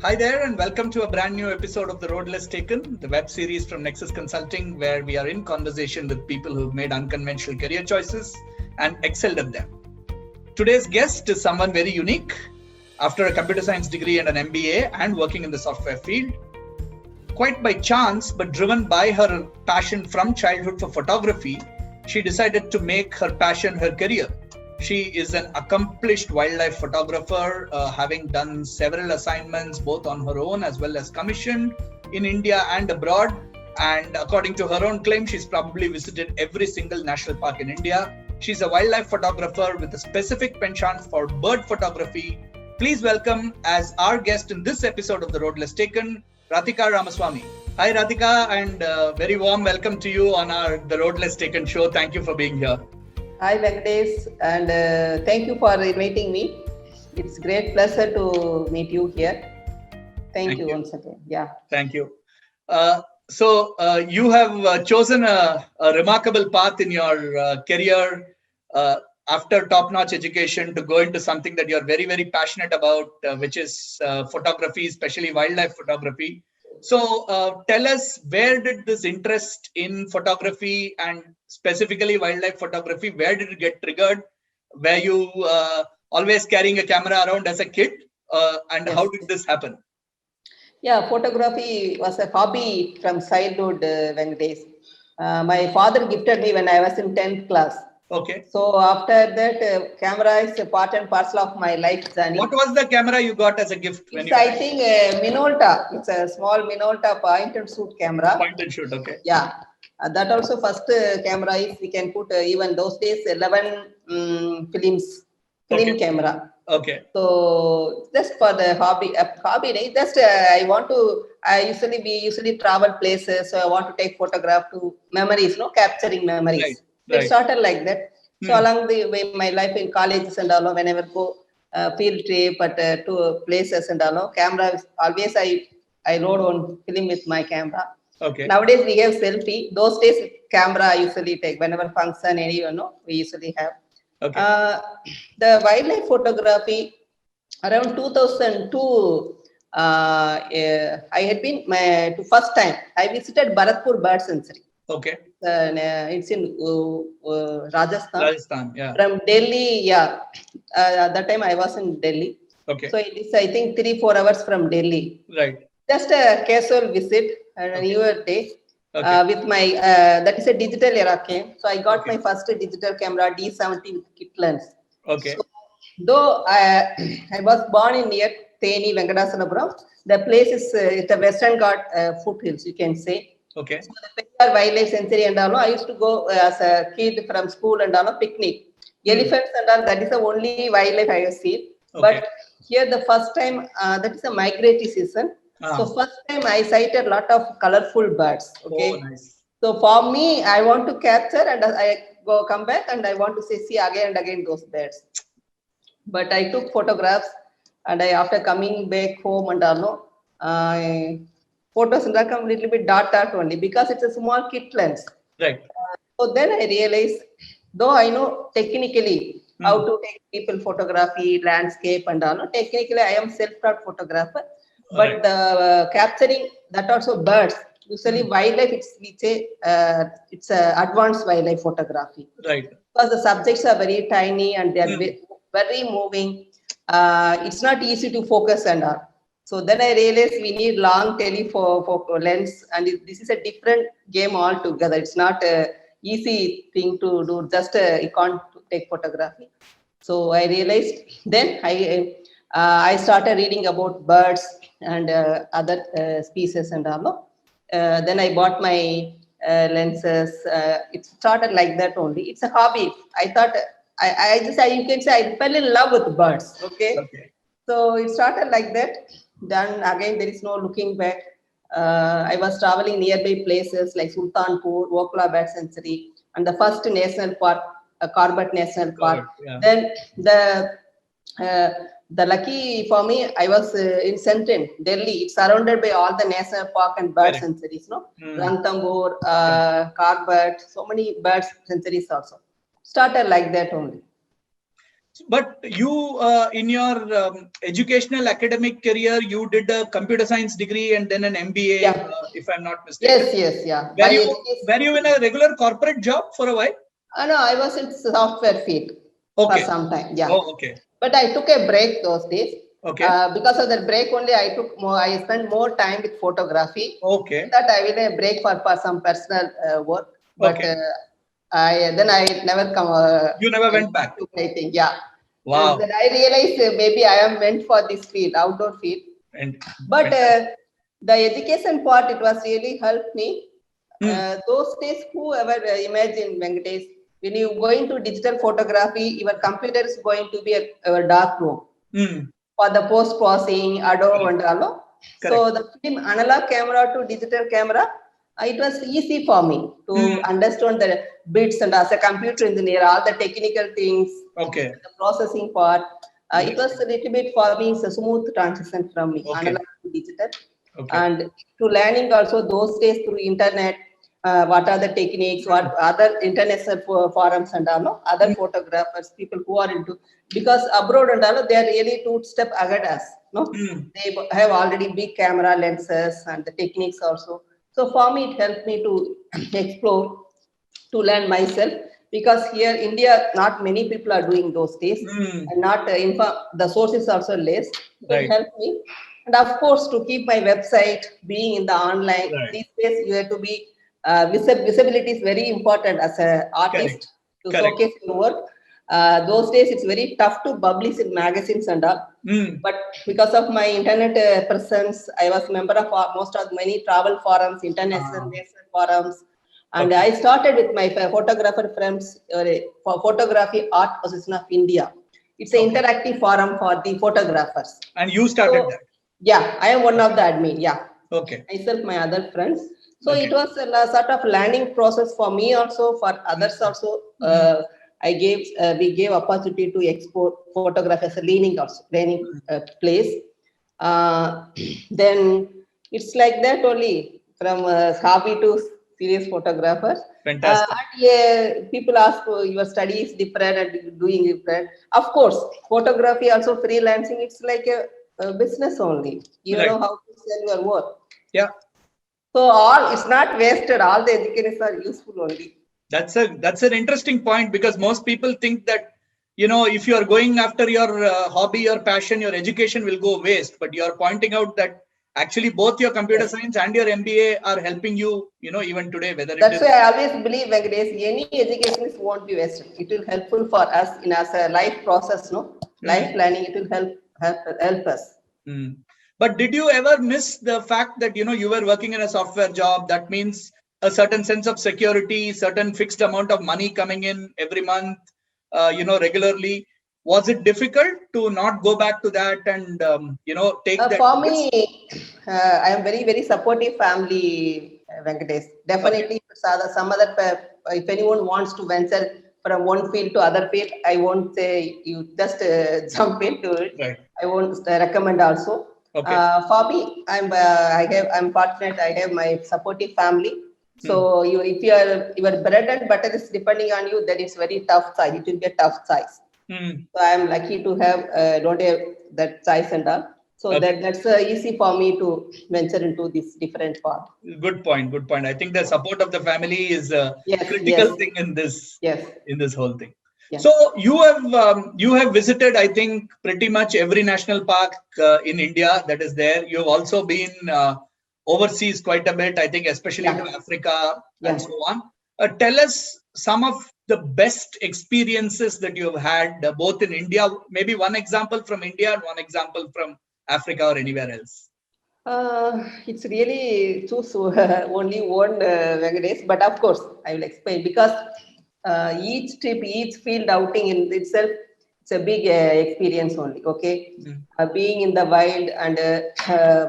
Hi there, and welcome to a brand new episode of The Road Less Taken, the web series from Nexus Consulting, where we are in conversation with people who've made unconventional career choices and excelled at them. Today's guest is someone very unique. After a computer science degree and an MBA and working in the software field, quite by chance, but driven by her passion from childhood for photography, she decided to make her passion her career. She is an accomplished wildlife photographer, having done several assignments both on her own as well as commissioned in India and abroad. And according to her own claim, she's probably visited every single national park in India. She's a wildlife photographer with a specific penchant for bird photography. Please welcome as our guest in this episode of The Road Less Taken, Rathika Ramasamy. Hi Rathika, and very warm welcome to you on our The Road Less Taken show. Thank you for being here. Hi Venkatesh, and thank you for inviting me. It's great pleasure to meet you here. Thank you once again. Yeah. Thank you. So you have chosen a remarkable path in your career after top-notch education to go into something that you're very, very passionate about, which is photography, especially wildlife photography. So tell us, where did this interest in photography and specifically wildlife photography, where did it get triggered? Were you always carrying a camera around as a kid? And how did this happen? Yeah, photography was a hobby from childhood, Venkatesh. My father gifted me when I was in 10th class. Okay. So after that, camera is a part and parcel of my life journey. What was the camera you got as a gift? I think Minolta. It's a small Minolta point and shoot camera. Point and shoot, okay. Yeah. That also first camera is we can put even those days 11 film camera. Okay. So just for the hobby, just we usually travel places, so I want to take photograph to memories, capturing memories. Right. It started like that. So along the way, my life in colleges and all, whenever go field trip to places and all, camera is always I rode on film with my camera. Okay. Nowadays we have selfie. Those days camera I usually take whenever function we usually have. Okay. The wildlife photography around 2002. I had been to first time I visited Bharatpur Bird Sanctuary. Okay. It's in Rajasthan. Rajasthan, yeah. From Delhi, yeah. At that time I was in Delhi. Okay. So it is I think 3-4 hours from Delhi. Right. Just a casual visit and a New Year day. With my that is a digital era came. So I got my first digital camera D70 with kit lens. Okay. So, though I was born in near Theni, Venkatachalampuram, the place is the Western Ghat foothills, you can say. Okay. So the Peyyar Wildlife Sanctuary and all, I used to go as a kid from school and all, picnic. Elephants and all, that is the only wildlife I have seen. Okay. But here the first time, that is a migratory season. So first time I sighted a lot of colorful birds. Okay. Oh, nice. So for me, I want to capture and I come back and I want to see again and again those birds. But I took photographs and after coming back home and all, photos and come a little bit dark only because it's a small kit lens. Right. So then I realized, though I know technically how to take people photography, landscape and all, technically I am self-taught photographer. But the capturing that also birds, usually wildlife, it's advanced wildlife photography. Right. Because the subjects are very tiny and they are very moving. It's not easy to focus and all. So then I realized we need long telephoto lens, and this is a different game altogether. It's not an easy thing to do. Just you can't take photography. So I realized then I started reading about birds and other species and all. Then I bought my lenses. It started like that only. It's a hobby. I thought you can say I fell in love with birds. Okay. So it started like that. Then again there is no looking back. I was traveling nearby places like Sultanpur, Wokla Bird Sanctuary, and the first national park, Corbett National Park. Yeah. Then the lucky for me, I was in Central Delhi. It's surrounded by all the national park and bird sanctuaries, Ranthambore, Corbett, so many bird sanctuaries also. Started like that only. But you, in your educational academic career, you did a computer science degree and then an MBA, Yeah. if I'm not mistaken. Yes, yeah. Were you in a regular corporate job for a while? No, I was in software field for some time. Yeah. Oh, okay. But I took a break those days. Okay. Because of that break only, I spent more time with photography. Okay. That I will a break for some personal work. But okay. I never come. You never went back. To painting. Yeah. Wow. Then I realized maybe I am meant for this field, outdoor field. But the education part, it was really helped me. Those days, whoever imagine, Venkatesh, when you go into digital photography, your computer is going to be a dark room for the post processing, Adobe and all. So the film analog camera to digital camera, it was easy for me to understand the bits, and as a computer engineer, all the technical things, the processing part. It was a little bit for me, it's a smooth transition from analog to digital. And to learning also those days through internet, what are the techniques, what other international forums and all, other photographers, people who are into, because abroad and all, they are really 2 steps ahead us. No, they have already big camera lenses and the techniques also. So for me, it helped me to explore, to learn myself, because here India, not many people are doing those days, and not the sources also less. It helped me, and of course to keep my website being in the online. These days you have to be visibility is very important as an artist to showcase your work. Those days it's very tough to publish in magazines and all. But because of my internet presence, I was member of many travel forums, international forums. And I started with my photographer friends for Photography Art Association of India. It's an interactive forum for the photographers. And you started that? Yeah, I am one of the admin. Yeah. Okay. Myself, my other friends. So it was a sort of learning process for me also, for others also. We gave opportunity to explore photography as a learning place. Then it's like that only, from hobby to serious photographer. Fantastic. People ask, your study is different and doing different. Of course, photography also freelancing, it's like a business only. You know how to sell your work. Yeah. So it's not wasted. All the educators are useful only. That's an interesting point, because most people think that, if you are going after your hobby or passion, your education will go waste. But you are pointing out that actually both your computer science and your MBA are helping you, even today. That's why I always believe, Venkatesh, any education won't be wasted. It will helpful for us in as a life process, life planning. It will help us. But did you ever miss the fact that, you were working in a software job? That means a certain sense of security, certain fixed amount of money coming in every month, regularly. Was it difficult to not go back to that and, take that? For me, I am very, very supportive family, Venkatesh. Definitely, some other, if anyone wants to venture from one field to other field, I won't say you just jump into it. I won't recommend also. For me, I'm fortunate. I have my supportive family. So if your bread and butter is depending on you, then it's very tough size. It will be a tough size. So I'm lucky to have don't have that size and all. So that's easy for me to venture into this different path. Good point. I think the support of the family is a critical thing in this whole thing. Yeah. So you have visited, I think, pretty much every national park in India that is there. You have also been overseas quite a bit, I think, especially to Africa and so on. Tell us some of the best experiences that you have had, both in India. Maybe one example from India and one example from Africa or anywhere else. It's really only one, Venkatesh, but of course I will explain, because each trip, each field outing in itself, it's a big experience only. Okay, being in the wild and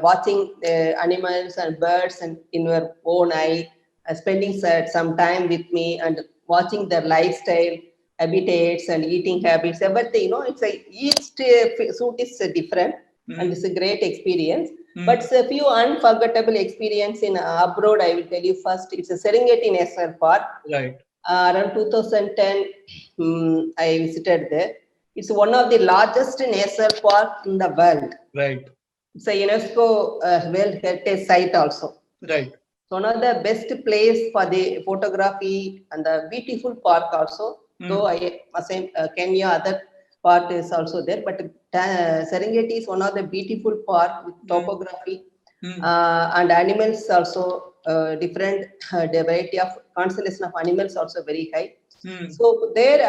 watching animals and birds and in your own eye, spending some time with me and watching their lifestyle, habitats and eating habits, everything. It's each suit is different, and it's a great experience. But it's a few unforgettable experience in abroad. I will tell you first. It's a Serengeti National Park. Right. Around 2010, I visited there. It's one of the largest national park in the world. Right. It's a UNESCO World Heritage Site also. Right. So one of the best place for the photography and the beautiful park also. Though I must say Kenya other part is also there, but Serengeti is one of the beautiful park with topography and animals also different. The variety of constellation of animals also very high. So there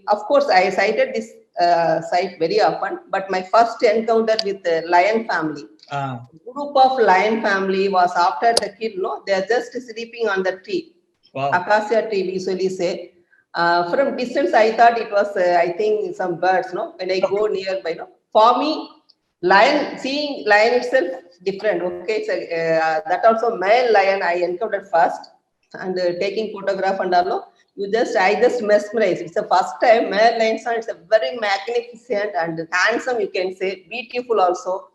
of course I cited this site very often, but my first encounter with the lion family. Group of lion family was after the kid, they are just sleeping on the tree. Wow. Acacia tree, we usually say. From distance, I thought it was, I think, some birds, when I go nearby, For me, seeing lion itself different, okay? So, that also male lion I encountered first, and taking photograph and all, I just mesmerized. It's the first time male lion, it's a very magnificent and handsome, you can say, beautiful also.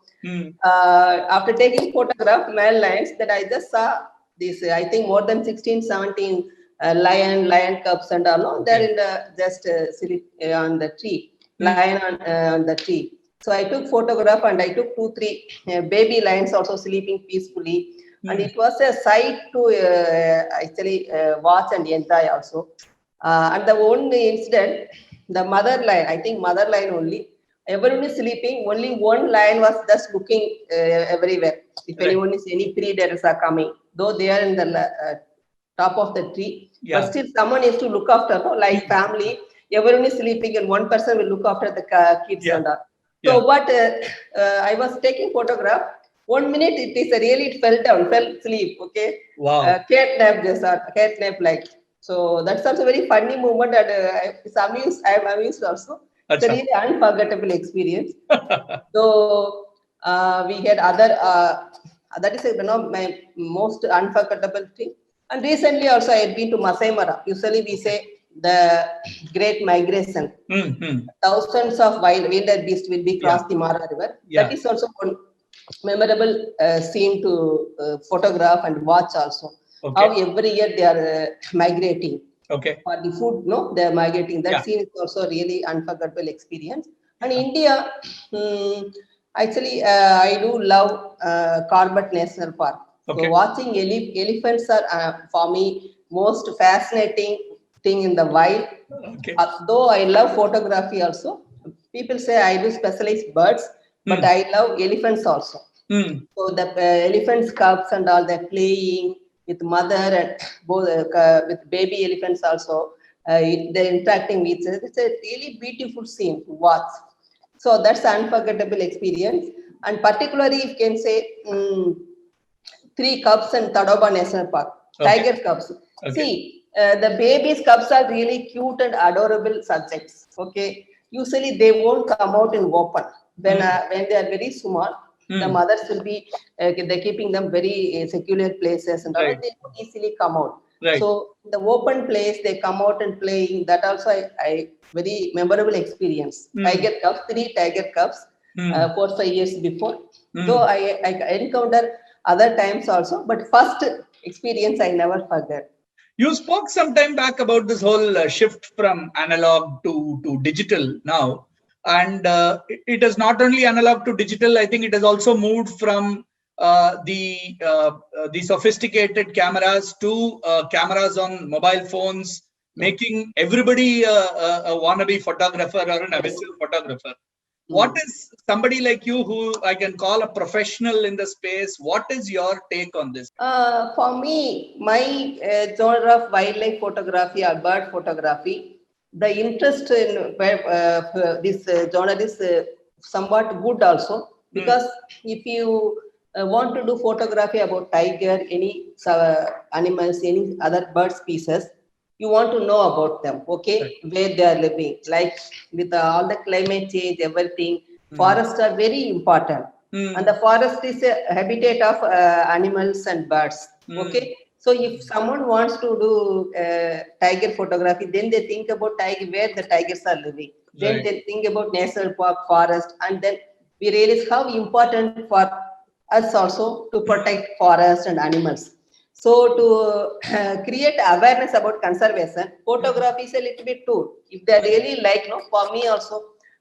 After taking photograph male lions, that I just saw this, I think more than 16, 17 lion cubs and all. They're in the just sleep on the tree, lion on the tree. So I took photograph and I took 2-3 baby lions also sleeping peacefully. And it was a sight to actually watch and enjoy also. And the only incident, the mother lion, I think mother lion only, everyone is sleeping, only one lion was just looking everywhere. If anyone is, any predators are coming, though they are in the top of the tree, but still someone is to look after, like family, everyone is sleeping and one person will look after the kids and all. So, but I was taking photograph. 1 minute, it fell asleep. Okay. Wow. Cat nap like. So that's also very funny moment, and I am amused also. It's a really unforgettable experience. So we had other. That is my most unforgettable thing. And recently also I had been to Masai Mara. Usually we say the Great Migration. Thousands of wild beasts will be crossed the Mara River. That is also one memorable scene to photograph and watch also. How every year they are migrating. For the food, they are migrating. That scene is also really unforgettable experience. And India, actually, I do love Corbett National Park. So watching elephants are for me most fascinating thing in the wild. Though I love photography also, people say I do specialize birds, but I love elephants also. So the elephants, cubs and all, they're playing with mother and both with baby elephants also. They're interacting with each other. It's a really beautiful scene to watch. So that's an unforgettable experience. And particularly, if you can say, 3 cubs in Tadoba National Park, tiger cubs. See, the babies cubs are really cute and adorable subjects. Okay, usually they won't come out in open when they are very small. The mothers will be they're keeping them very secure places and all, they don't easily come out. So the open place they come out and playing. That also I very memorable experience. Tiger cubs, 3 tiger cubs, 4-5 years before. Though I encountered other times also, but first experience I never forget. You spoke some time back about this whole shift from analog to digital now. And it is not only analog to digital, I think it has also moved from the sophisticated cameras to cameras on mobile phones, making everybody a wannabe photographer or an abyssal photographer. What is somebody like you, who I can call a professional in the space, what is your take on this? For me, my genre of wildlife photography or bird photography, the interest in this genre is somewhat good also, because if you want to do photography about tiger, any animals, any other bird species, you want to know about them, where they are living. Like with all the climate change, everything, forests are very important. And the forest is a habitat of animals and birds. So if someone wants to do tiger photography, then they think about tiger, where the tigers are living. Then they think about national park, forest, and then we realize how important for us also to protect forest and animals. So to create awareness about conservation, photography is a little bit tool. If they really like, no, for me also,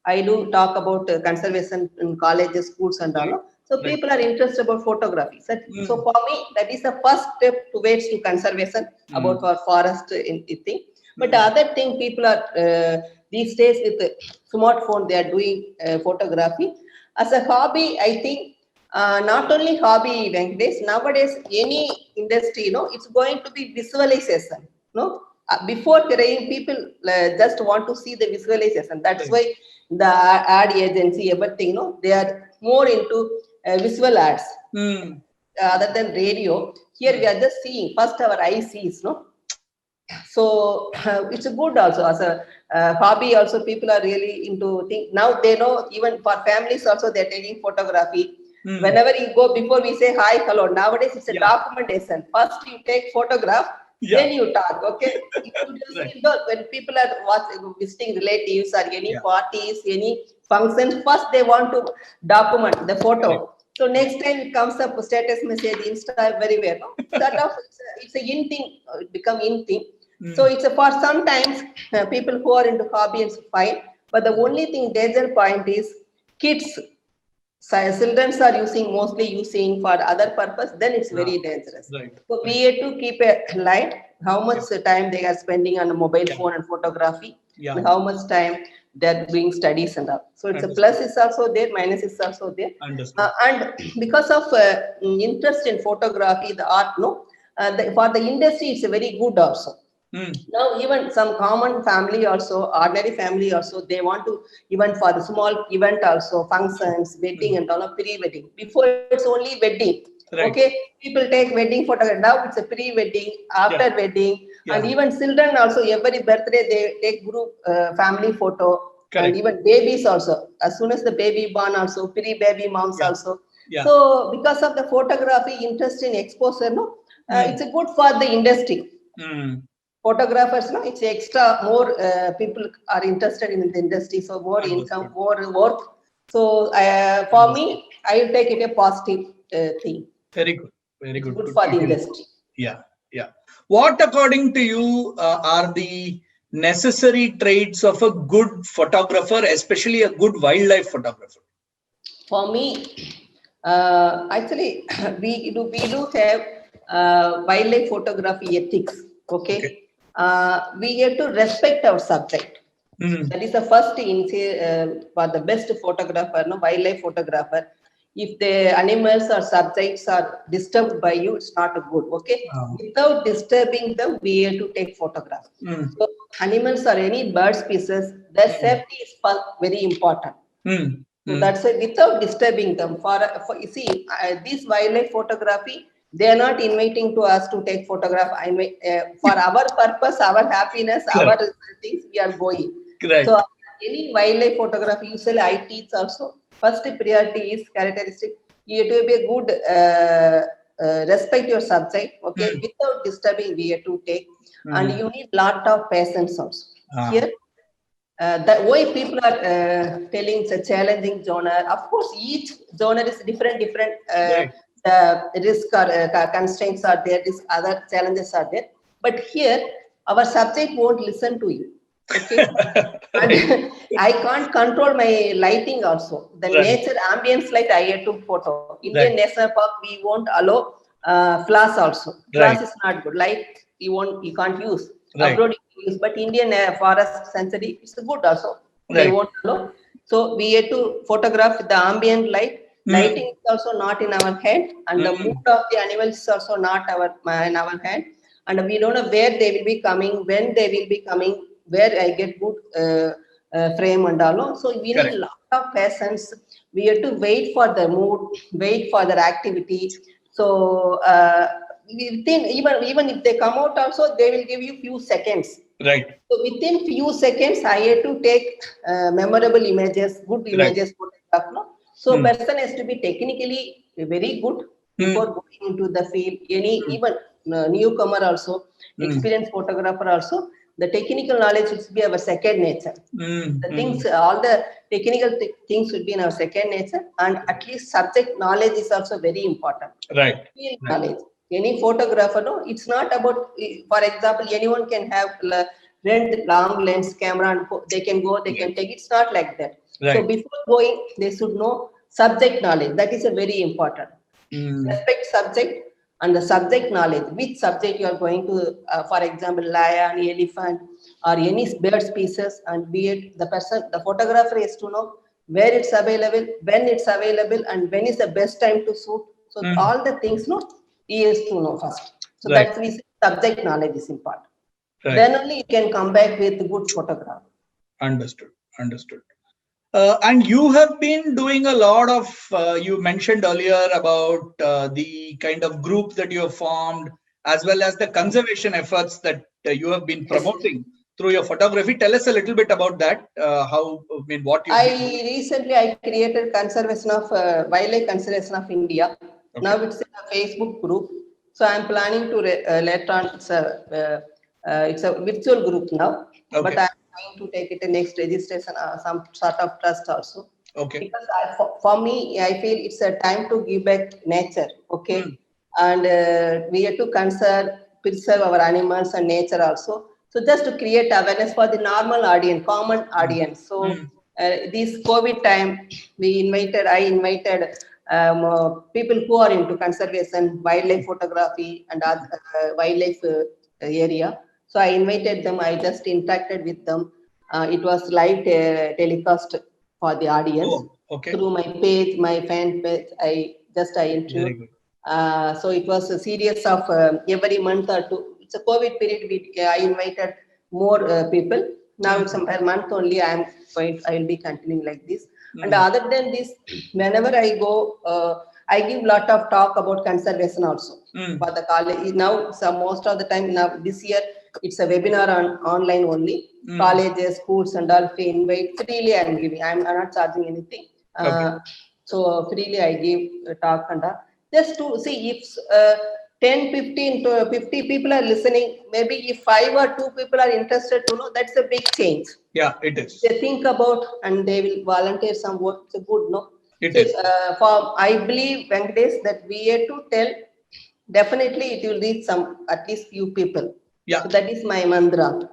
I do talk about conservation in colleges, schools and all. So people are interested about photography. So for me, that is the first step towards to conservation about our forest thing. But the other thing, people are these days with the smartphone, they are doing photography as a hobby. I think not only hobby, Venkatesh, nowadays any industry, it's going to be visualization. Before terrain, people just want to see the visualization. That's why the ad agency, everything, they are more into visual ads other than radio. Here we are just seeing, first our eye sees, so it's a good also as a hobby. Also people are really into thing. Now they know, even for families also, they're taking photography. Whenever you go, before we say hi, hello, nowadays it's a documentation. First you take photograph, then you talk. Okay. When people are visiting relatives or any parties, any functions, first they want to document the photo. So next time it comes up status message, Insta, everywhere. It's a in thing, it become in thing. So it's for sometimes people who are into hobby, it's fine. But the only thing, danger point is kids. Children are mostly using for other purpose, then it's very dangerous. So we have to keep a light how much time they are spending on a mobile phone and photography, and how much time they're doing studies and all. So it's a plus is also there, minus is also there. And because of interest in photography, the art, for the industry, it's a very good also. Now even some common family also, ordinary family also, they want to, even for the small event also, functions, wedding and all, pre-wedding. Before it's only wedding. Okay, people take wedding photograph. Now it's a pre-wedding, after wedding, and even children also, every birthday they take group family photo. And even babies also, as soon as the baby born also, pre-baby moms also. So because of the photography interest in exposure, it's a good for the industry. Photographers, it's extra, more people are interested in the industry, so more income, more work. So for me, I will take it a positive thing. Very good, very good. Good for the industry. What according to you are the necessary traits of a good photographer, especially a good wildlife photographer? For me, actually we do have wildlife photography ethics. Okay. We have to respect our subject. That is the first thing for the best photographer, wildlife photographer. If the animals or subjects are disturbed by you, it's not good. Okay. Without disturbing them, we have to take photograph. So animals or any bird species, their safety is very important. So that's why without disturbing them, for you see, this wildlife photography, they are not inviting to us to take photograph. For our purpose, our happiness, our things, we are going. So any wildlife photography, usually I teach also. First priority is characteristic. You have to be a good respect your subject. Okay, without disturbing, we have to take, and you need lot of patience also. Here, the way people are telling it's a challenging genre. Of course, each genre is different. The risk or constraints are there, these other challenges are there. But here, our subject won't listen to you. Okay. And I can't control my lighting also. The nature ambience light I have to photo. Indian National Park, we won't allow flash also. Flash is not good. Light you can't use. Abroad you use, but Indian forest sanctuary is good also. They won't allow. So we have to photograph the ambient light. Lighting is also not in our hand, and the mood of the animals is also not in our hand. And we don't know where they will be coming, when they will be coming, where I get good frame and all. So we need a lot of patience. We have to wait for the mood, wait for their activity. So within, even if they come out also, they will give you few seconds. So within few seconds, I have to take memorable images, good images, photograph. So person has to be technically very good before going into the field. Even newcomer also, experienced photographer also, the technical knowledge should be our second nature. The things, all the technical things should be in our second nature, and at least subject knowledge is also very important. Field knowledge. any photographer, no, it's not about, for example, anyone can have rent long lens camera and they can go, they can take. It's not like that. Right. So before going, they should know subject knowledge. That is a very important. Respect subject and the subject knowledge. Which subject you are going to, for example, lion, elephant, or any bird species, and be it the person, the photographer is to know where it's available, when it's available, and when is the best time to shoot. So all the things, no, he is to know first. So that's why subject knowledge is important. Right. Then only you can come back with good photograph. Understood. And you have been doing a lot of, you mentioned earlier about the kind of group that you have formed, as well as the conservation efforts that you have been promoting through your photography. Tell us a little bit about that. What you recently I created conservation of wildlife conservation of India. Okay. Now it's a Facebook group. So I'm planning to later on. It's a virtual group now, but I'm going to take it the next registration, some sort of trust also. Okay. Because for me, I feel it's a time to give back nature. Okay, and we have to preserve our animals and nature also. So just to create awareness for the normal audience, common audience. So this COVID time, I invited people who are into conservation, wildlife photography, and wildlife area. So I invited them. I just interacted with them. It was live telecast for the audience through my page, my fan page. I interviewed. So it was a series of every month or two. It's a COVID period. I invited more people. Now it's per month only. I will be continuing like this. And other than this, whenever I go, I give lot of talk about conservation also for the college. Now, so most of the time now this year it's a webinar online only. Colleges, schools, and all invite freely. I am giving. I'm not charging anything. So freely I give talk and just to see if 10, 15 to 50 people are listening. Maybe if 5 or 2 people are interested to know, that's a big change. Yeah, it is. They think about and they will volunteer some work. It's a good, no? It is. I believe, Venkatesh, that we have to tell, definitely it will reach at least few people. Yeah. So that is my mantra.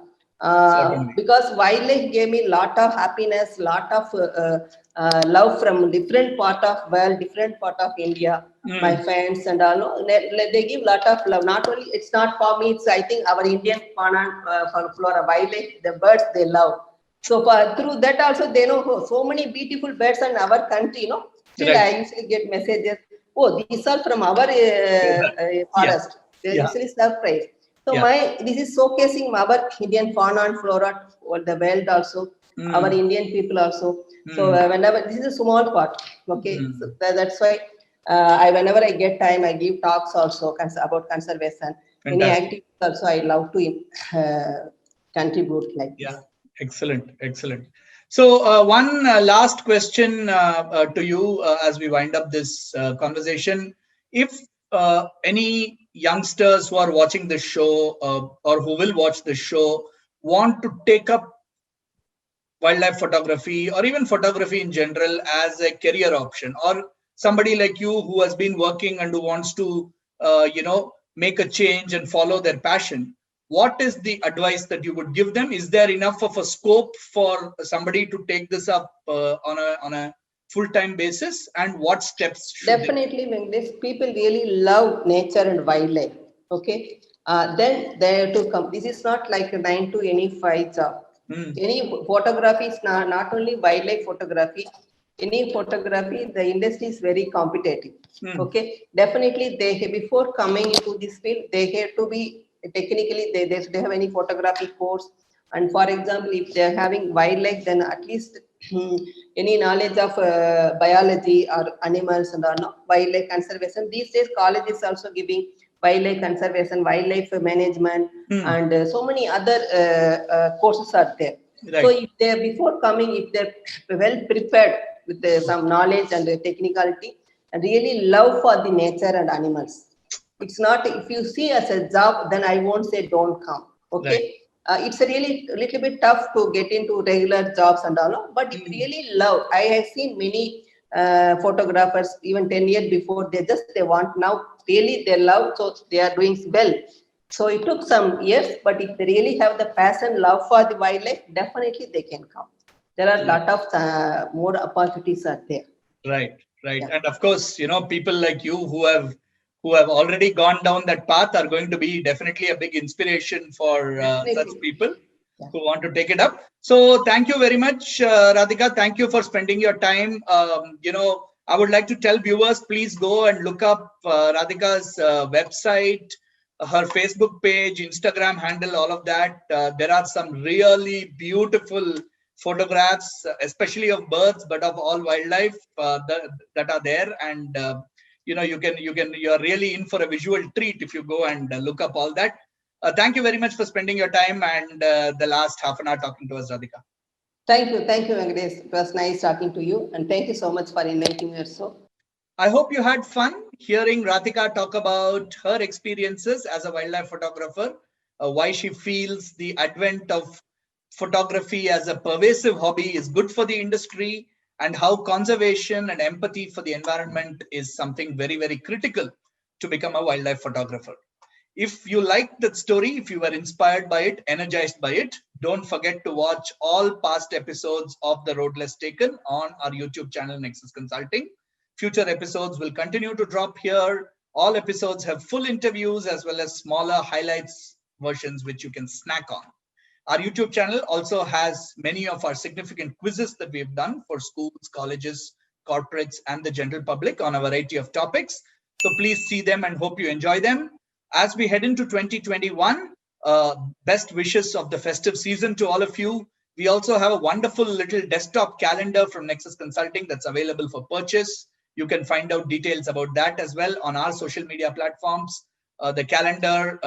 Because wildlife gave me lot of happiness, lot of love from different part of world, different part of India. My friends and all, they give lot of love. Not only, it's not for me, it's I think our Indian fauna and flora, wildlife, the birds they love. So through that also they know so many beautiful birds in our country, you know. Still I usually get messages, oh, these are from our forest. They usually surprised. So this is showcasing our Indian fauna and flora, or the world also, our Indian people also. So whenever, this is a small part, okay. So that's why whenever I get time, I give talks also about conservation. Fantastic. Any activities also I love to contribute like this. Excellent. So one last question to you as we wind up this conversation. If any youngsters who are watching this show or who will watch this show want to take up wildlife photography or even photography in general as a career option, or somebody like you who has been working and who wants to make a change and follow their passion, what is the advice that you would give them? Is there enough of a scope for somebody to take this up on a full-time basis, and what steps should definitely when these people really love nature and wildlife, okay, then they have to come. This is not like a 9 to any 5 job. Any photography is not only wildlife photography. Any photography, the industry is very competitive. Okay, definitely before coming into this field, they have to be technically they have any photography course. And for example, if they are having wildlife, then at least any knowledge of biology or animals and wildlife conservation. These days, college is also giving wildlife conservation, wildlife management, and so many other courses are there. Right. So if they're before coming, if they're well prepared with some knowledge and technicality and really love for the nature and animals, it's not, if you see as a job, then I won't say don't come. Okay. Right. It's a little bit tough to get into regular jobs and all, but if you really love, I have seen many photographers even 10 years before. They want now, really they love, so they are doing well. So it took some years, but if they really have the passion, love for the wildlife, definitely they can come. There are a lot of more opportunities are there. Right. Yeah. And of course, people like you who have already gone down that path are going to be definitely a big inspiration for such people who want to take it up. So thank you very much, Radhika. Thank you for spending your time. I would like to tell viewers, please go and look up Radhika's website, her Facebook page, Instagram handle, all of that. There are some really beautiful photographs, especially of birds, but of all wildlife that are there. And you're really in for a visual treat if you go and look up all that. Thank you very much for spending your time and the last half an hour talking to us, Radhika. Thank you, Venkatesh. It was nice talking to you, and thank you so much for inviting me also. I hope you had fun hearing Radhika talk about her experiences as a wildlife photographer, why she feels the advent of photography as a pervasive hobby is good for the industry, and how conservation and empathy for the environment is something very, very critical to become a wildlife photographer. If you liked that story, if you were inspired by it, energized by it, don't forget to watch all past episodes of The Road Less Taken on our YouTube channel, Nexus Consulting. Future episodes will continue to drop here. All episodes have full interviews as well as smaller highlights versions which you can snack on. Our YouTube channel also has many of our significant quizzes that we've done for schools, colleges, corporates, and the general public on a variety of topics. So please see them and hope you enjoy them. As we head into 2021, best wishes of the festive season to all of you. We also have a wonderful little desktop calendar from Nexus Consulting that's available for purchase. You can find out details about that as well on our social media platforms. The calendar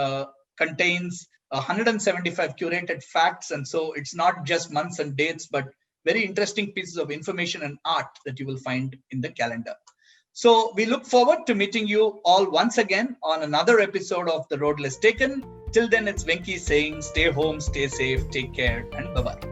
contains 175 curated facts, and so it's not just months and dates, but very interesting pieces of information and art that you will find in the calendar. So we look forward to meeting you all once again on another episode of The Road Less Taken. Till then, it's Venky saying stay home, stay safe, take care, and bye-bye.